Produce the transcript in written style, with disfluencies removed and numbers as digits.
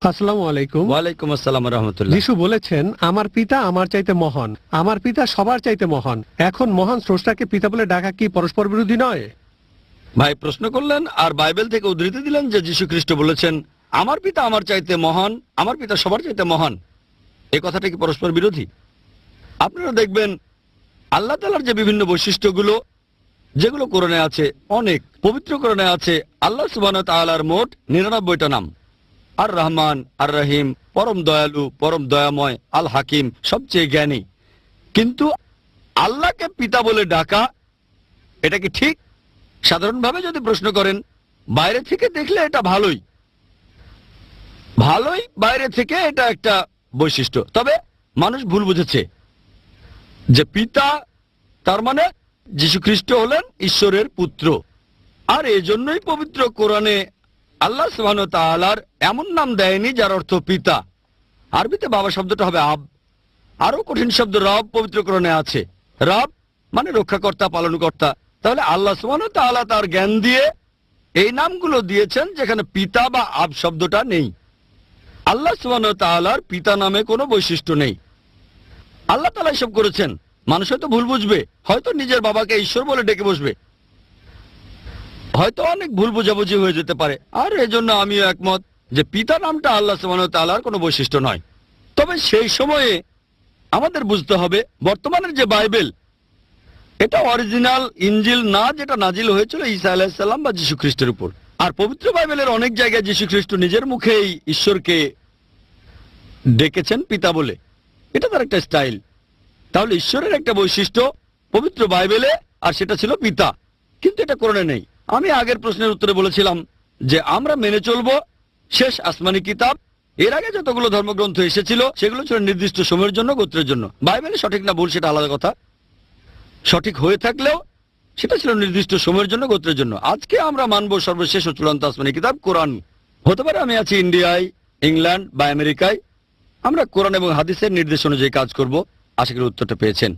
আসসালামু আলাইকুম। ওয়ালাইকুম আসসালাম রহমতুল্লাহ। যিশু বলেছেন, আমার পিতা আমার চাইতে মহান, আমার পিতা সবার চাইতে মহান। এখন মহান স্রষ্টাকে পিতা বলে ডাকা কি পরস্পর বিরোধী নয়? ভাই প্রশ্ন করলেন আর বাইবেল থেকে উদ্ধৃতি দিলেন যে যীশু খ্রিস্ট বলেছেন আমার পিতা আমার চাইতে মহান, আমার পিতা সবার চাইতে মহান। এই কথাটা কি পরস্পর বিরোধী? আপনারা দেখবেন আল্লাহ তাআলার যে বিভিন্ন বৈশিষ্ট্যগুলো যেগুলো কোরআনে আছে, অনেক পবিত্র কোরআনে আছে। আল্লাহ সুবহানাহু ওয়া তাআলার মোট 99টা নাম। আর রহমান, আর রহিম, পরম দয়ালু, পরম দয়াময়, আল হাকিম, সবচেয়ে জ্ঞানী। কিন্তু আল্লাহকে পিতা বলে ডাকা এটা কি ঠিক? সাধারণভাবে যদি প্রশ্ন করেন, বাইরে থেকে দেখলে এটা ভালোই, বাইরে থেকে এটা একটা বৈশিষ্ট্য। তবে মানুষ ভুল বুঝেছে যে পিতা তার মানে যীশু খ্রিস্ট হলেন ঈশ্বরের পুত্র। আর এজন্যই পবিত্র কোরআনে আল্লাহ সুবহানাহু ওয়া তাআলার এমন নাম দেয়নি যার অর্থ পিতা। আরবিতে বাবা শব্দটা হবে আব। আরো কঠিন শব্দ রব পবিত্র কোরআনে আছে। রব মানে রক্ষাকর্তা, পালনকর্তা। তাহলে আল্লাহ সুবহানাহু ওয়া তাআলা তার জ্ঞান দিয়ে এই নামগুলো দিয়েছেন যেখানে পিতা বা আব শব্দটা নেই। আল্লাহ সুবহানাহু ওয়া তাআলার পিতা নামে কোনো বৈশিষ্ট্য নেই। আল্লাহ তাআলা এসব করেছেন। মানুষ হয়তো ভুল বুঝবে, হয়তো নিজের বাবাকে ঈশ্বর বলে ডেকে বসবে, হয়তো অনেক ভুল বোঝাবুঝি হয়ে যেতে পারে। আর এজন্য আমিও একমত যে পিতা নামটা আল্লাহ সুবহানাহু ওয়া তাআলার কোনো বৈশিষ্ট্য নয়। তবে সেই সময়ে আমাদের বুঝতে হবে বর্তমানের যে বাইবেল, এটা অরিজিনাল ইনজিল না, যেটা নাজিল হয়েছিল ঈসা আলাইহিস সালাম বা যীশু খ্রিস্টের উপর। আর পবিত্র বাইবেলের অনেক জায়গায় যীশু খ্রিস্ট নিজের মুখেই ঈশ্বরকে ডেকেছেন পিতা বলে। এটা তার একটা স্টাইল। তাহলে ঈশ্বরের একটা বৈশিষ্ট্য পবিত্র বাইবেলে, আর সেটা ছিল পিতা, কিন্তু এটা কোরআনে নেই। আমি আগের প্রশ্নের উত্তরে বলেছিলাম যে আমরা মেনে চলব শেষ আসমানি কিতাব। এর আগে যতগুলো ধর্মগ্রন্থ এসেছিল সেগুলো ছিল নির্দিষ্ট সময়ের জন্য, গোত্রের জন্য। বাইবেলে সঠিক না ভুল সেটা আলাদা কথা, সঠিক হয়ে থাকলেও সেটা ছিল নির্দিষ্ট সময়ের জন্য, গোত্রের জন্য। আজকে আমরা মানব সর্বশেষ ও চূড়ান্ত আসমানি কিতাব কোরআন। হতে পারে আমি আছি ইন্ডিয়ায়, ইংল্যান্ড বা আমেরিকায়, আমরা কোরআন এবং হাদিসের নির্দেশ অনুযায়ী কাজ করব। আশা করি উত্তরটা পেয়েছেন।